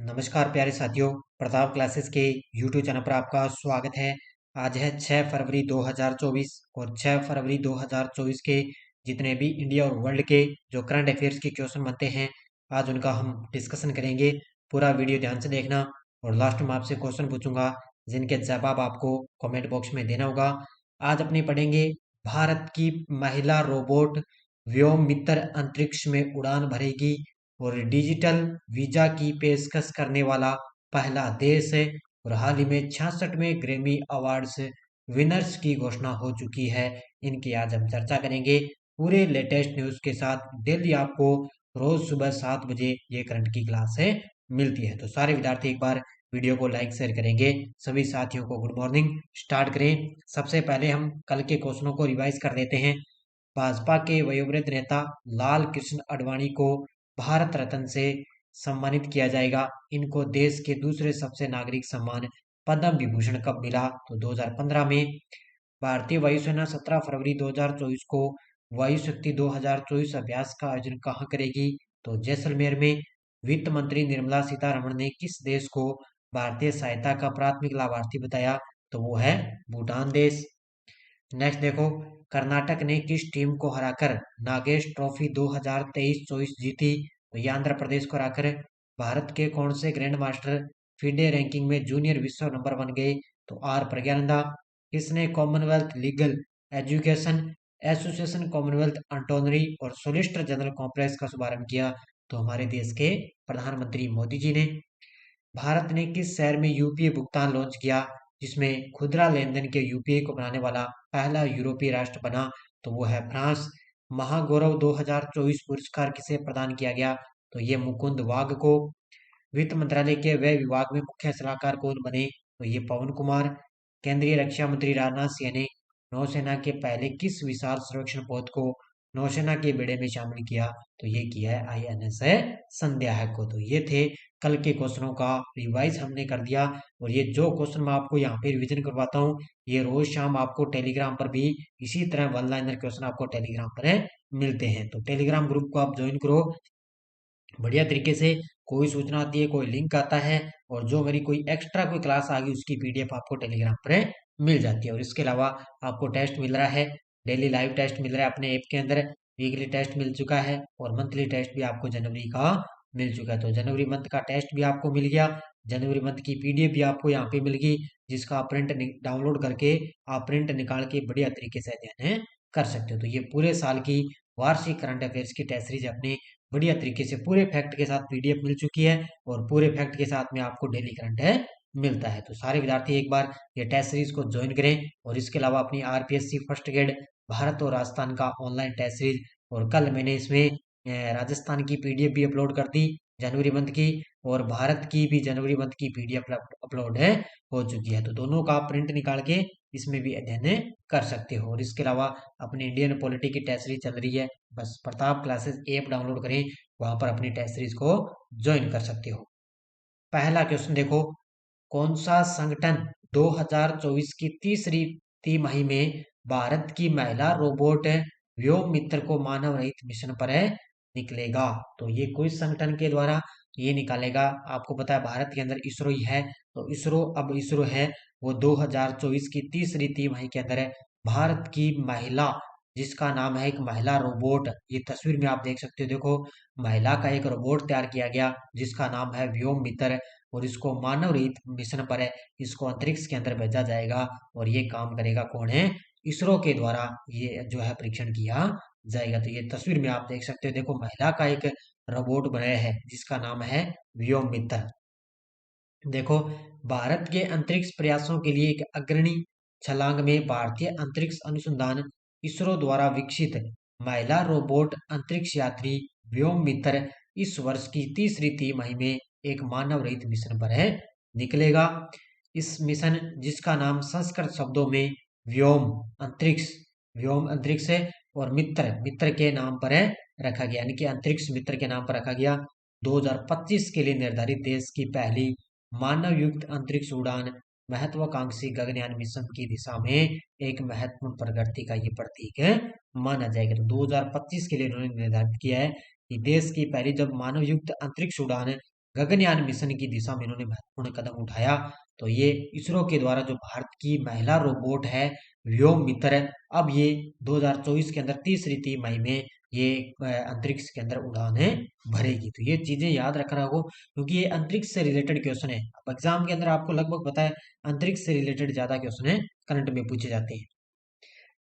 नमस्कार प्यारे साथियों, प्रताप क्लासेस के यूट्यूब चैनल पर आपका स्वागत है। आज है 6 फरवरी 2024 और 6 फरवरी 2024 के जितने भी इंडिया और वर्ल्ड के जो करंट अफेयर्स के क्वेश्चन बनते हैं, आज उनका हम डिस्कशन करेंगे। पूरा वीडियो ध्यान से देखना और लास्ट में आपसे क्वेश्चन पूछूंगा जिनके जवाब आपको कमेंट बॉक्स में देना होगा। आज अपने पढ़ेंगे भारत की महिला रोबोट व्योम मित्र अंतरिक्ष में उड़ान भरेगी और डिजिटल वीजा की पेशकश करने वाला पहला देश है। और हाल ही में 66वें ग्रैमी अवार्ड्स विनर्स की घोषणा हो चुकी है। इनकी आज हम चर्चा करेंगे पूरे लेटेस्ट न्यूज के साथ। डेली आपको रोज सुबह 7 बजे ये करंट की क्लास है मिलती है। तो सारे विद्यार्थी एक बार वीडियो को लाइक शेयर करेंगे। सभी साथियों को गुड मॉर्निंग। स्टार्ट करें। सबसे पहले हम कल के क्वेश्चनों को रिवाइज कर देते हैं। भाजपा के वयोवृद्ध नेता लाल कृष्ण आडवाणी को भारत रत्न से सम्मानित किया जाएगा। इनको देश के दूसरे सबसे नागरिक सम्मान पद्म विभूषण कब मिला? तो 2015 में। भारतीय वायुसेना 17 फरवरी 2024 को वायु शक्ति 2024 अभ्यास का आयोजन कहाँ करेगी? तो जैसलमेर में। वित्त मंत्री निर्मला सीतारमण ने किस देश को भारतीय सहायता का प्राथमिक लाभार्थी बताया? तो वो है भूटान देश। नेक्स्ट देखो, कर्नाटक ने किस टीम को हराकर नागेश ट्रॉफी 2023-24 जीती? तो ये आंध्र प्रदेश को हराकर। भारत के कौन से ग्रैंड मास्टर फीडे रैंकिंग में जूनियर विश्व नंबर 1 गए? तो आर प्रज्ञानंदा। किसने Commonwealth legal education association Commonwealth ऑटोनरी और सोलिसिटर जनरल कॉम्प्लेक्स का शुभारंभ किया? तो हमारे देश के प्रधानमंत्री मोदी जी ने। भारत ने किस शहर में यूपीआई भुगतान लॉन्च किया जिसमें खुदरा लेन देन के यूपीआई को बनाने वाला पहला यूरोपीय राष्ट्र बना? तो वो है फ्रांस। महागौरव 2024 पुरस्कार किसे प्रदान किया गया? तो ये मुकुंद वाग को। वित्त मंत्रालय के व्यय विभाग में मुख्य सलाहकार कौन बने? तो ये पवन कुमार। केंद्रीय रक्षा मंत्री राजनाथ सिंह ने नौसेना के पहले किस विशाल सर्वेक्षण पोत को नौसेना के बेड़े में शामिल किया? तो ये किया है आईएनएस है संध्या को। तो ये थे कल के क्वेश्चनों का रिवाइज हमने कर दिया। और ये जो क्वेश्चन मैं आपको यहाँ पे रिवीजन करवाता हूँ, ये रोज शाम आपको टेलीग्राम पर भी इसी तरह वन लाइनर क्वेश्चन आपको टेलीग्राम पर मिलते हैं। तो टेलीग्राम ग्रुप को आप ज्वाइन करो। बढ़िया तरीके से कोई सूचना आती है, कोई लिंक आता है और जो मेरी कोई एक्स्ट्रा कोई क्लास आ गई उसकी पीडीएफ आपको टेलीग्राम पर मिल जाती है। और इसके अलावा आपको टेस्ट मिल रहा है, डेली लाइव टेस्ट मिल रहा है अपने ऐप के अंदर। वीकली टेस्ट मिल चुका है और मंथली टेस्ट भी आपको जनवरी का मिल चुका है। तो जनवरी मंथ का टेस्ट भी आपको मिल गया, जनवरी मंथ की पीडीएफ भी आपको यहाँ पे मिल गई, जिसका आप प्रिंट डाउनलोड करके आप प्रिंट निकाल के बढ़िया तरीके से अध्ययन कर सकते हो। तो ये पूरे साल की वार्षिक करंट अफेयर्स की टेस्ट सीरीज अपने बढ़िया तरीके से पूरे फैक्ट के साथ पीडीएफ मिल चुकी है और पूरे फैक्ट के साथ में आपको डेली करंट है मिलता है। तो सारे विद्यार्थी एक बार ये टेस्ट सीरीज को ज्वाइन करें। और इसके अलावा अपनी आरपीएससी फर्स्ट ग्रेड भारत और राजस्थान का ऑनलाइन टेस्ट सीरीज, और कल मैंने इसमें राजस्थान की पीडीएफ भी अपलोड कर दी जनवरी मंथ की, और भारत की भी जनवरी मंथ की पीडीएफ अपलोड है हो चुकी है। तो दोनों का प्रिंट निकाल के इसमें भी अध्ययन कर सकते हो। और इसके अलावा अपनी इंडियन पॉलिटी की टेस्ट सीरीज चल रही है, बस प्रताप क्लासेस ऐप डाउनलोड करें, वहां पर अपनी टेस्ट सीरीज को ज्वाइन कर सकते हो। पहला क्वेश्चन देखो, कौन सा संगठन 2024 की तीसरी तिमाही में भारत की महिला रोबोट व्योम मित्र को मानव रहित मिशन पर निकलेगा? तो ये कोई संगठन के द्वारा ये निकालेगा। आपको पता है भारत के अंदर इसरो ही है, तो इसरो अब इसरो है वो 2024 की तीसरी तिमाही के अंदर भारत की महिला, जिसका नाम है एक महिला रोबोट, ये तस्वीर में आप देख सकते हो। देखो, महिला का एक रोबोट तैयार किया गया जिसका नाम है व्योम मित्र, और इसको मानव रहित मिशन पर इसको अंतरिक्ष के अंदर भेजा जाएगा। और ये काम करेगा कौन है? इसरो के द्वारा ये जो है परीक्षण किया जाएगा। तो ये तस्वीर में आप देख सकते हो। देखो, महिला का एक रोबोट बनाया है जिसका नाम है व्योम मित्र। देखो, भारत के अंतरिक्ष प्रयासों के लिए एक अग्रणी छलांग में भारतीय अंतरिक्ष अनुसंधान इसरो द्वारा विकसित महिला रोबोट अंतरिक्ष यात्री व्योम मित्र इस वर्ष की तीसरी तिमाही में एक मानव रहित मिशन पर निकलेगा। इस मिशन, जिसका नाम संस्कृत शब्दों में व्योम अंतरिक्ष व्योम अंतरिक्ष है और मित्र मित्र के नाम पर रखा गया, यानी कि अंतरिक्ष मित्र के नाम पर रखा गया। 2025 के लिए निर्धारित देश की पहली मानव युक्त अंतरिक्ष उड़ान महत्वाकांक्षी गगनयान मिशन की दिशा में एक महत्वपूर्ण प्रगति का ये प्रतीक माना जाएगा। तो 2025 के लिए उन्होंने निर्धारित किया है कि देश की पहली जब मानव युक्त अंतरिक्ष उड़ान गगनयान मिशन की दिशा में इन्होंने महत्वपूर्ण कदम उठाया। तो ये इसरो के द्वारा जो भारत की महिला रोबोट है व्योम मित्र, अब ये 2024 के अंदर तीसरी तिमाही में ये अंतरिक्ष के अंदर उड़ानें भरेगी। तो ये चीजें याद रखना होगा, क्योंकि ये अंतरिक्ष से रिलेटेड क्वेश्चन है। अब एग्जाम के अंदर आपको लगभग पता है अंतरिक्ष से रिलेटेड ज्यादा क्वेश्चन है करंट में पूछे जाते हैं।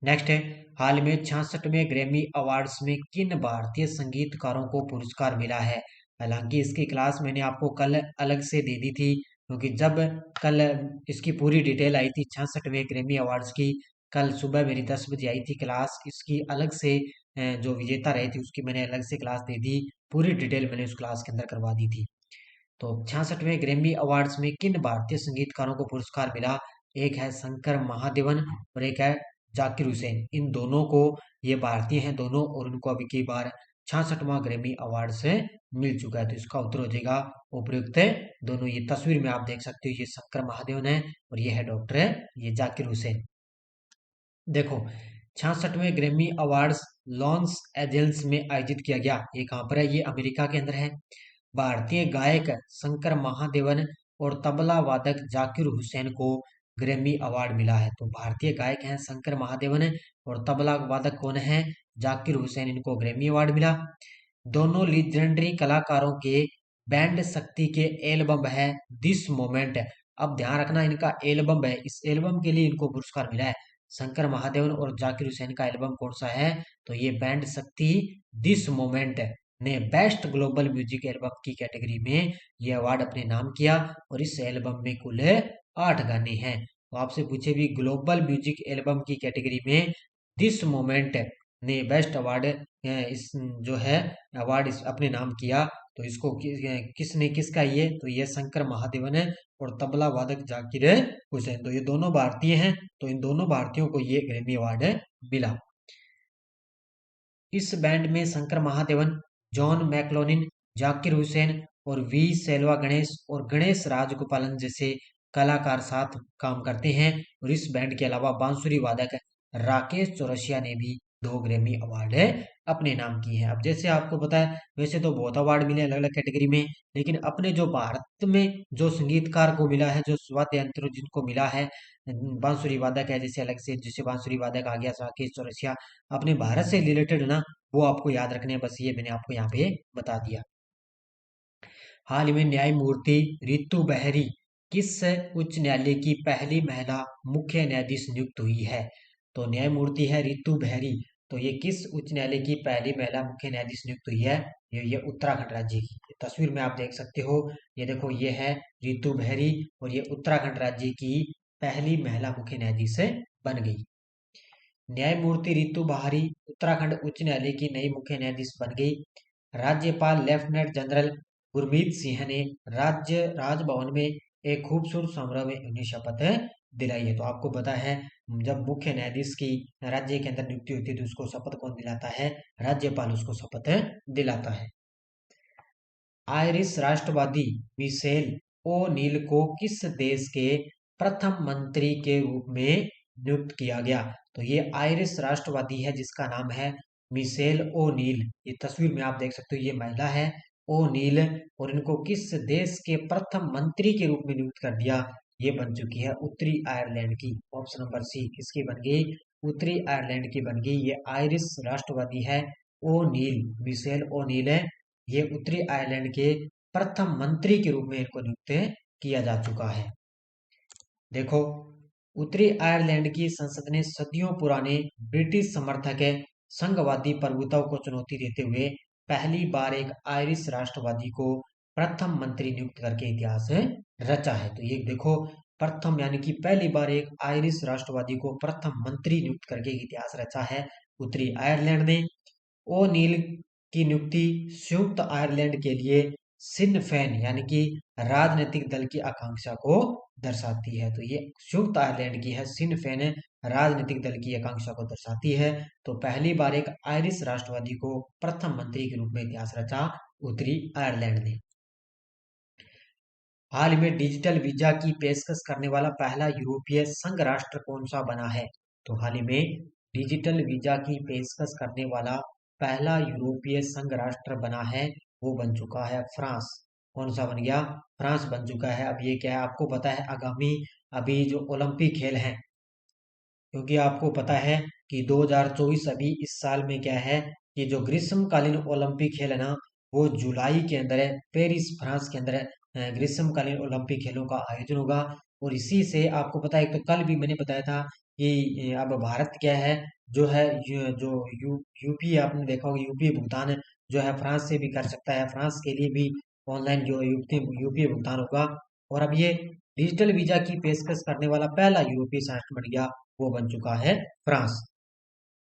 नेक्स्ट है, हाल में 66वें ग्रैमी अवार्ड्स में किन भारतीय संगीतकारों को पुरस्कार मिला है। हालांकि इसकी क्लास मैंने आपको कल अलग से दे दी थी, क्योंकि जब कल इसकी पूरी डिटेल आई थी 66वें ग्रैमी अवार्ड्स की, कल सुबह मेरी 10 बजे आई थी क्लास, इसकी अलग से जो विजेता रहे थे उसकी मैंने अलग से क्लास दे दी, पूरी डिटेल मैंने उस क्लास के अंदर करवा दी थी। तो 66वें ग्रैमी अवार्ड्स में किन भारतीय संगीतकारों को पुरस्कार मिला। एक है शंकर महादेवन और एक है जाकिर हुसैन। इन दोनों को, ये भारतीय हैं दोनों, और उनको अभी की बार 66वां ग्रैमी अवार्ड से मिल चुका है। तो इसका उत्तर हो जाएगा उपयुक्त है दोनों। ये तस्वीर में आप देख सकते हो, ये शंकर महादेवन है और ये है डॉक्टर है ये जाकिर हुसैन। देखो, 66वें ग्रैमी अवार्ड्स लॉस एंजल्स में आयोजित किया गया। ये कहाँ पर है, ये अमेरिका के अंदर है। भारतीय गायक शंकर महादेवन और तबला वादक जाकिर हुसैन को ग्रैमी अवार्ड मिला है। तो भारतीय गायक हैं शंकर महादेवन और तबला वादक कौन है, जाकिर हुसैन, इनको ग्रैमी अवार्ड मिला। दोनों लीजेंडरी कलाकारों के बैंड शक्ति के एल्बम है दिस मोमेंट। अब ध्यान रखना, इनका एल्बम है, इस एल्बम के लिए इनको पुरस्कार मिला है। शंकर महादेवन और जाकिर हुसैन का एल्बम कौन सा है, तो ये बैंड शक्ति दिस मोमेंट ने बेस्ट ग्लोबल म्यूजिक एल्बम की कैटेगरी में ये अवार्ड अपने नाम किया। और इस एल्बम में कुल 8 गाने हैं। तो आपसे पूछे भी ग्लोबल म्यूजिक एल्बम की कैटेगरी में दिस मोमेंट ने बेस्ट अवार्ड इस जो है अवार्ड इस अपने नाम किया, तो इसको किसने किसका, ये तो ये शंकर महादेवन है और तबला वादक जाकिर हुसैन। तो ये दोनों भारतीय हैं, तो इन दोनों भारतीयों को ये ग्रैमी अवार्ड मिला। इस बैंड में शंकर महादेवन, जॉन मैक्लोनिन, जाकिर हुसैन और वी सेल्वा गणेश और गणेश राजगोपालन जैसे कलाकार साथ काम करते हैं। और इस बैंड के अलावा बांसुरी वादक राकेश चौरसिया ने भी 2 ग्रैमी अवार्ड अपने नाम किए हैं। अब जैसे आपको पता है, वैसे तो बहुत अवार्ड मिले अलग अलग कैटेगरी में, लेकिन अपने जो भारत में जो संगीतकार को मिला है, जो वाद्य यंत्र जिनको मिला है, बांसुरी वादक है जैसे अलग से, जैसे बांसुरी वादक आ गया राकेश चौरसिया, अपने भारत से रिलेटेड ना, वो आपको याद रखने हैं, बस ये मैंने आपको यहाँ पे बता दिया। हाल ही में न्यायमूर्ति रितु बहरी किस उच्च न्यायालय की पहली महिला मुख्य न्यायाधीश नियुक्त हुई है। तो न्यायमूर्ति है रितु बहरी, तो ये किस उच्च न्यायालय की पहली महिला मुख्य न्यायाधीश नियुक्त हुई है, ये उत्तराखंड राज्य की। तस्वीर में आप देख सकते हो, ये देखो ये है रितु बहरी और ये उत्तराखंड राज्य की पहली महिला मुख्य न्यायाधीश बन गई। न्यायमूर्ति रितु बहारी उत्तराखंड उच्च न्यायालय की नई मुख्य न्यायाधीश बन गई। राज्यपाल लेफ्टिनेंट जनरल गुरमीत सिंह ने राजभवन में एक खूबसूरत समारोह में उन्हें शपथ दिलाई है। तो आपको पता है, जब मुख्य न्यायाधीश की राज्य के अंदर नियुक्ति होती है तो उसको शपथ कौन दिलाता है, राज्यपाल उसको शपथ दिलाता है। आयरिश राष्ट्रवादी मिशेल ओ'नील को किस देश के प्रथम मंत्री के रूप में नियुक्त किया गया। तो ये आयरिश राष्ट्रवादी है जिसका नाम है मिशेल ओ'नील। ये तस्वीर में आप देख सकते हो, ये महिला है ओ'नील, और इनको किस देश के प्रथम मंत्री के रूप में नियुक्त कर दिया, ये बन चुकी है उत्तरी आयरलैंड की। ऑप्शन नंबर सी किसकी बन गई, उत्तरी आयरलैंड की बन गई। ये आयरिश राष्ट्रवादी है ओ'नील, मिशेल ओ'नील है, ये उत्तरी आयरलैंड के प्रथम मंत्री के रूप में इनको नियुक्त किया जा चुका है। देखो, उत्तरी आयरलैंड की संसद ने सदियों पुराने ब्रिटिश समर्थक संघवादी प्रभुत्व को चुनौती देते हुए पहली बार एक आयरिश राष्ट्रवादी को प्रथम मंत्री नियुक्त करके इतिहास रचा है। तो ये देखो, प्रथम यानी कि पहली बार एक आयरिश राष्ट्रवादी को प्रथम मंत्री नियुक्त करके इतिहास रचा है उत्तरी आयरलैंड ने। ओ नील की नियुक्ति संयुक्त आयरलैंड के लिए सिन फेन यानी कि राजनीतिक दल की आकांक्षा को दर्शाती है। तो ये संयुक्त आयरलैंड की है, सिन फेन राजनीतिक दल की आकांक्षा को दर्शाती है। तो पहली बार एक आयरिश राष्ट्रवादी को प्रथम मंत्री के रूप में इतिहास रचा उत्तरी आयरलैंड ने। हाल में डिजिटल वीजा की पेशकश करने वाला पहला यूरोपीय संघ राष्ट्र कौन सा बना है। तो हाल ही में डिजिटल वीजा की पेशकश करने वाला पहला यूरोपीय संघ राष्ट्र बना है, वो बन चुका है फ्रांस। कौन सा बन गया? फ्रांस बन चुका है। अब ये क्या है, आपको पता है आगामी अभी जो ओलंपिक खेल हैं, क्योंकि आपको पता है कि 2024 अभी इस साल में क्या है कि जो ग्रीष्मकालीन ओलंपिक खेल है ना, वो जुलाई के अंदर है, पेरिस फ्रांस के अंदर है। ग्रीष्मकालीन ओलंपिक खेलों का आयोजन होगा। और इसी से आपको पता है, एक तो कल भी मैंने बताया था कि अब भारत क्या है, जो है जो यूपी आपने देखा होगा, यूपी भुगतान जो है फ्रांस से भी कर सकता है। फ्रांस के लिए भी ऑनलाइन जो यूपी भुगतान होगा। और अब ये डिजिटल वीजा की पेशकश करने वाला पहला यूरोपीय राष्ट्र बन गया, वो बन चुका है फ्रांस।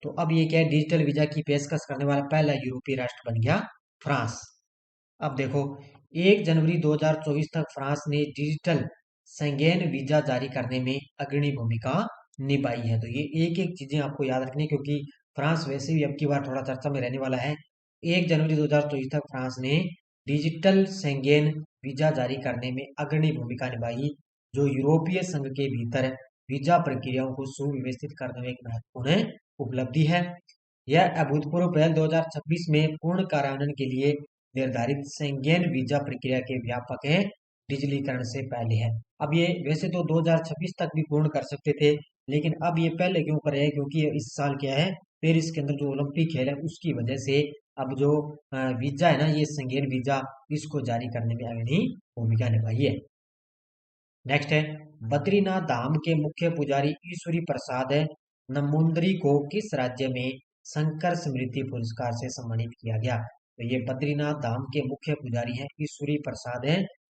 तो अब ये क्या है, डिजिटल वीजा की पेशकश करने वाला पहला यूरोपीय राष्ट्र बन गया फ्रांस। अब देखो, 1 जनवरी 2024 तक फ्रांस ने डिजिटल शेंगेन वीजा जारी करने में अग्रणी भूमिका निभाई है। तो ये एक एक चीजें आपको याद रखनी है, क्योंकि फ्रांस वैसे भी अब की बार थोड़ा चर्चा में रहने वाला है। 1 जनवरी 2024 तक फ्रांस ने डिजिटल शेंगेन वीजा जारी करने में अग्रणी भूमिका निभाई, जो यूरोपीय संघ के भीतर वीजा प्रक्रियाओं को सुव्यवस्थित करने में एक महत्वपूर्ण उपलब्धि है। यह अभूतपूर्व पहल 2026 में पूर्ण कार्यान्वयन के लिए निर्धारित शेंगेन वीजा प्रक्रिया के व्यापक है डिजिटलीकरण से पहले है। अब ये वैसे तो 2026 तक भी पूर्ण कर सकते थे, लेकिन अब ये पहले क्यों कर रहे हैं, क्योंकि इस साल क्या है, पेरिस के अंदर जो ओलंपिक खेल है उसकी वजह से अब जो वीजा है ना, ये शेंगेन वीजा, इसको जारी करने में अग्रणी भूमिका निभाई है। नेक्स्ट है, बद्रीनाथ धाम के मुख्य पुजारी ईश्वरी प्रसाद नमूंद्री को किस राज्य में शंकर स्मृति पुरस्कार से सम्मानित किया गया? तो ये बद्रीनाथ धाम के मुख्य पुजारी हैं ईश्वरी प्रसाद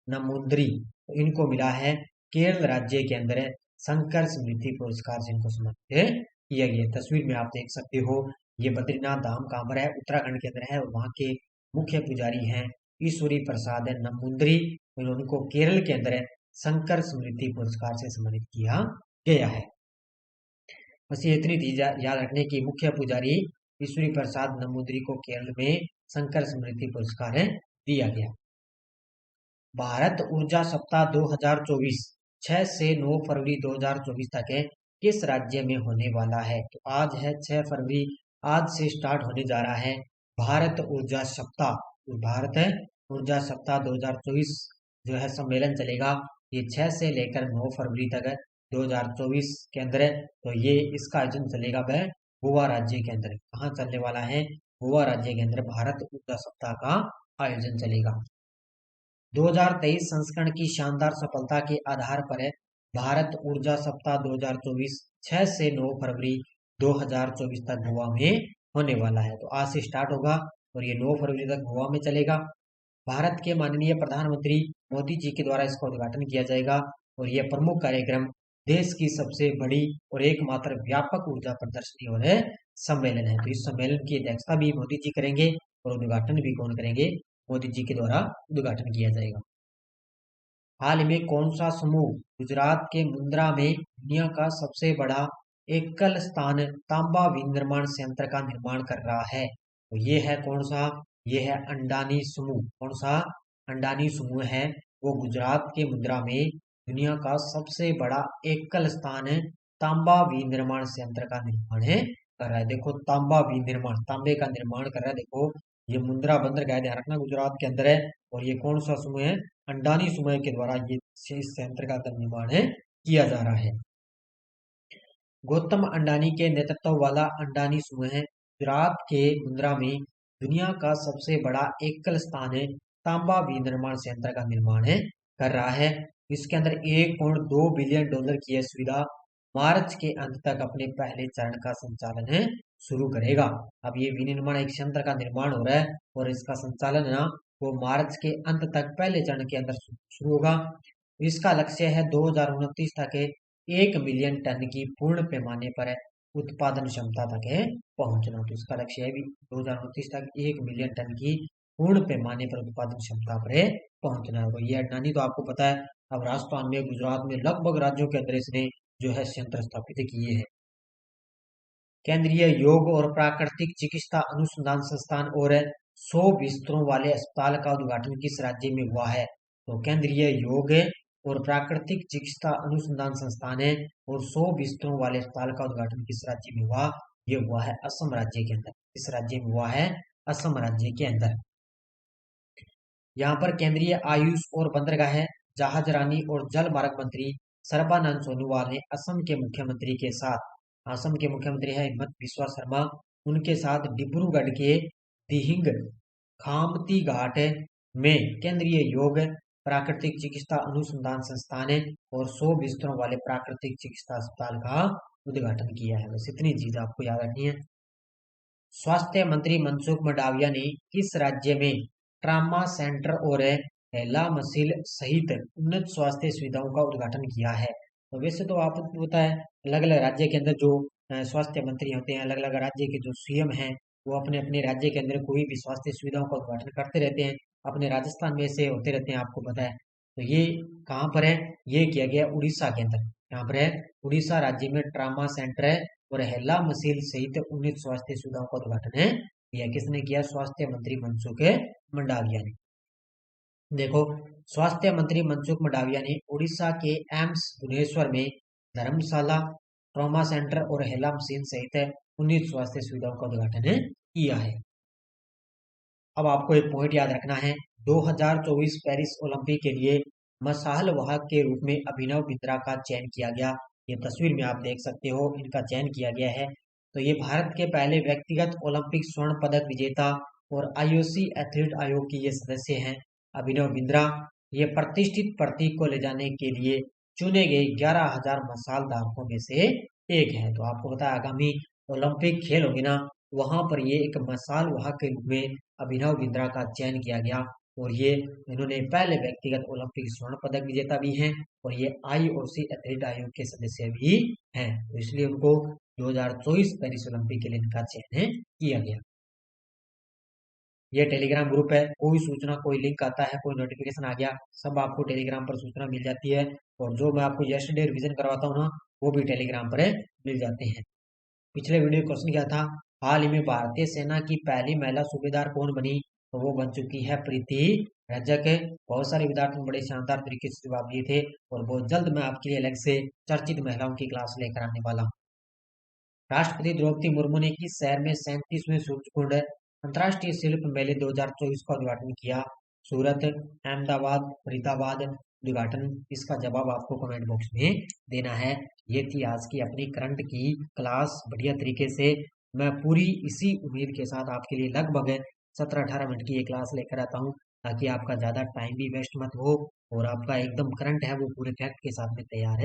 नमूंद्री, तो इनको मिला है केरल राज्य के अंदर शंकर स्मृति पुरस्कार से इनको सम्मानित किया गया। तस्वीर में आप देख सकते हो, ये बद्रीनाथ धाम कहाँ पर है, उत्तराखंड के अंदर है, और वहाँ के मुख्य पुजारी हैं ईश्वरी प्रसाद नमूंद्री। उनको केरल के अंदर शंकर स्मृति पुरस्कार से सम्मानित किया गया है। बस ये इतनी चीज याद रखने की, मुख्य पुजारी ईश्वरी प्रसाद नमूद्री को केरल में शंकर स्मृति पुरस्कार दिया गया। भारत ऊर्जा सप्ताह 2024 6 से 9 फरवरी 2024 तक है किस राज्य में होने वाला है? तो आज है 6 फरवरी, आज से स्टार्ट होने जा रहा है भारत ऊर्जा सप्ताह। तो भारत ऊर्जा सप्ताह 2024 जो है सम्मेलन चलेगा, ये 6 से लेकर 9 फरवरी तक है 2024 के अंदर है। तो ये इसका आयोजन चलेगा वह गोवा राज्य के अंदर। कहाँ चलने वाला है? गोवा राज्य के अंदर भारत ऊर्जा सप्ताह का आयोजन चलेगा। 2023 संस्करण की शानदार सफलता के आधार पर भारत ऊर्जा सप्ताह 2024 6 से 9 फरवरी 2024 तक गोवा में होने वाला है। तो आज से स्टार्ट होगा और ये 9 फरवरी तक गोवा में चलेगा। भारत के माननीय प्रधानमंत्री मोदी जी के द्वारा इसका उद्घाटन किया जाएगा, और यह प्रमुख कार्यक्रम देश की सबसे बड़ी और एकमात्र व्यापक ऊर्जा प्रदर्शनी और सम्मेलन है। तो इस सम्मेलन की अध्यक्षता भी मोदी जी करेंगे, और उद्घाटन भी कौन करेंगे? मोदी जी के द्वारा उद्घाटन किया जाएगा। हाल में कौन सा समूह गुजरात के मुंद्रा में दुनिया का सबसे बड़ा एकल स्थान तांबा विनिर्माण संयंत्र का निर्माण कर रहा है? तो ये है कौन सा? ये है अंडानी समूह। कौन सा? अंडानी समूह है, वो गुजरात के मुंद्रा में दुनिया का सबसे बड़ा एकल स्थान तांबा विनिर्माण संयंत्र का निर्माण कर रहा है। देखो, तांबा विनिर्माण, तांबे का निर्माण कर रहा है। देखो, ये मुंद्रा बंदरगाह ध्यान रखना गुजरात के अंदर है, और ये कौन सा समूह है? अंडानी समूह के द्वारा ये इस संयंत्र का निर्माण किया जा रहा है। गौतम अंडानी के नेतृत्व वाला अंडानी समूह गुजरात के मुंद्रा में दुनिया का सबसे बड़ा एकल स्थान तांबा विनिर्माण संयंत्र का निर्माण कर रहा है। इसके अंदर $1.2 बिलियन की यह सुविधा मार्च के अंत तक अपने पहले चरण का संचालन शुरू करेगा। अब ये विनिर्माण एक संयंत्र का निर्माण हो रहा है, और इसका संचालन ना वो मार्च के अंत तक पहले चरण के अंदर शुरू होगा। इसका लक्ष्य है 2029 तक 1 मिलियन टन की पूर्ण पैमाने पर उत्पादन क्षमता तक पहुंचना। तो इसका लक्ष्य है भी 2029 तक 1 मिलियन टन की पूर्ण पैमाने पर उत्पादन क्षमता पर पहुंचना होगा। ये अडानी तो आपको पता है, अब राजस्थान में, गुजरात में, लगभग राज्यों के अंदर इसने जो है संयंत्र स्थापित किए हैं। केंद्रीय योग और प्राकृतिक चिकित्सा अनुसंधान संस्थान और 100 बिस्तरों वाले अस्पताल का उद्घाटन किस राज्य में हुआ है? तो केंद्रीय योग और प्राकृतिक चिकित्सा अनुसंधान संस्थान है, और 100 बिस्तरों वाले अस्पताल का उद्घाटन किस राज्य में हुआ? ये हुआ है असम राज्य के अंदर। किस राज्य में हुआ है? असम राज्य के अंदर। यहाँ पर केंद्रीय आयुष और बंदरगाह, जहाज रानी और जल मार्ग मंत्री सर्बानंद सोनोवाल ने असम के मुख्यमंत्री के साथ, असम के मुख्यमंत्री है हिमंत बिस्वा शर्मा, उनके साथ डिब्रूगढ़ के दिहिंग खामती घाट में केंद्रीय योग प्राकृतिक चिकित्सा अनुसंधान संस्थान और 100 बिस्तरों वाले प्राकृतिक चिकित्सा अस्पताल का उद्घाटन किया है। बस इतनी चीज आपको याद रखनी है। स्वास्थ्य मंत्री मनसुख मंडाविया ने किस राज्य में ट्रामा सेंटर और लामसिल सहित उन्नत स्वास्थ्य सुविधाओं का उद्घाटन किया है? तो वैसे तो आपको पता है अलग अलग राज्य के अंदर जो स्वास्थ्य मंत्री होते हैं, अलग अलग राज्य के जो सीएम हैं, वो अपने अपने राज्य के अंदर कोई भी स्वास्थ्य सुविधाओं का उद्घाटन करते रहते हैं। अपने राजस्थान में से होते रहते हैं, आपको पता है। तो ये कहाँ पर है? ये किया गया उड़ीसा के अंदर। यहाँ पर है उड़ीसा राज्य में ट्रामा सेंटर है और हेला मसील सहित 19 स्वास्थ्य सुविधाओं का उद्घाटन है यह किसने किया? स्वास्थ्य मंत्री मनसुख मंडाविया ने। देखो, स्वास्थ्य मंत्री मनसुख मंडाविया ने उड़ीसा के एम्स भुवनेश्वर में धर्मशाला, ट्रॉमा सेंटर और हेला मशीन सहित 19 स्वास्थ्य सुविधाओं का उद्घाटन किया है। अब आपको एक पॉइंट याद रखना है, 2024 पेरिस ओलंपिक के लिए मशाल वाहक के रूप में अभिनव बिंद्रा का चयन किया गया। ये तस्वीर में आप देख सकते हो, इनका चयन किया गया है। तो ये भारत के पहले व्यक्तिगत ओलंपिक स्वर्ण पदक विजेता और आईओसी एथलीट आयोग की ये सदस्य हैं अभिनव बिंद्रा। ये प्रतिष्ठित प्रतीक को ले जाने के लिए चुने गए 11,000 मशाल धारकों में से एक है। तो आपको पता है आगामी ओलंपिक खेल होगी ना, वहां पर ये एक मशाल वाहक के रूप में अभिनव बिंद्रा का चयन किया गया और ये इन्होंने पहले व्यक्तिगत ओलंपिक स्वर्ण पदक विजेता भी हैं और ये आईओसी एथलीट आयोग के सदस्य भी हैं। तो इसलिए उनको 2024 पेरिस ओलंपिक के लिए इनका चयन किया गया। ये टेलीग्राम ग्रुप है, कोई सूचना, कोई लिंक आता है, कोई नोटिफिकेशन आ गया, सब आपको टेलीग्राम पर सूचना मिल जाती है। और जो मैं आपको यस्टरडे रिवीजन करवाता हूँ ना, वो भी टेलीग्राम पर मिल जाते हैं। पिछले वीडियो क्वेश्चन क्या था? हाल ही में भारतीय सेना की पहली महिला सूबेदार कौन बनी? तो वो बन चुकी है प्रीति रजक। बहुत सारे विद्यार्थी बड़े शानदार तरीके से जवाब दिए थे और बहुत जल्द मैं आपके लिए अलग से चर्चित महिलाओं की क्लास लेकर आने वाला हूँ। राष्ट्रपति द्रौपदी मुर्मू ने किस शहर में 37वें सूर्यकुंड अंतर्राष्ट्रीय शिल्प मेले 2024 का उद्घाटन किया? सूरत, अहमदाबाद, फरीदाबाद। उद्घाटन इसका जवाब आपको कमेंट बॉक्स में देना है। ये थी आज की अपनी करंट की क्लास, बढ़िया तरीके से मैं पूरी इसी उम्मीद के साथ आपके लिए लगभग 17-18 मिनट की ये क्लास लेकर आता हूँ ताकि आपका ज़्यादा टाइम भी वेस्ट मत हो और आपका एकदम करंट है वो पूरे फैक्ट के साथ में तैयार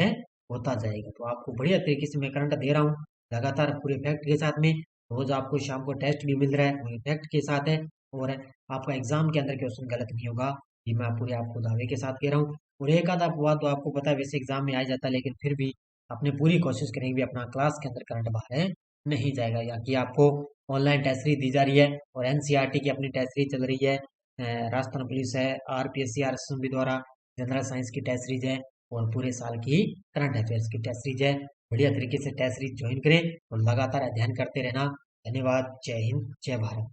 होता जाएगा। तो आपको बढ़िया तरीके से मैं करंट दे रहा हूँ लगातार पूरे फैक्ट के साथ में। रोज आपको शाम को टेस्ट भी मिल रहा है वही फैक्ट के साथ है और आपका एग्जाम के अंदर क्वेश्चन गलत नहीं होगा, ये मैं पूरे आपको दावे के साथ कह रहा हूँ। और एक आधा अपवाद तो आपको पता है वैसे एग्जाम में आ जाता है, लेकिन फिर भी अपने पूरी कोशिश करेंगे अपना क्लास के अंदर करंट बाहर नहीं जाएगा। या कि आपको ऑनलाइन टेस्ट सीरीज दी जा रही है और एनसीईआरटी की अपनी टेस्ट सीरीज चल रही है, राजस्थान पुलिस है, आरपीएससी आरएसएम द्वारा जनरल साइंस की टेस्ट सीरीज है और पूरे साल की करंट अफेयर्स की टेस्ट सीरीज है। बढ़िया तरीके से टेस्ट सीरीज ज्वाइन करें और लगातार अध्ययन करते रहना। धन्यवाद। जय हिंद, जय भारत।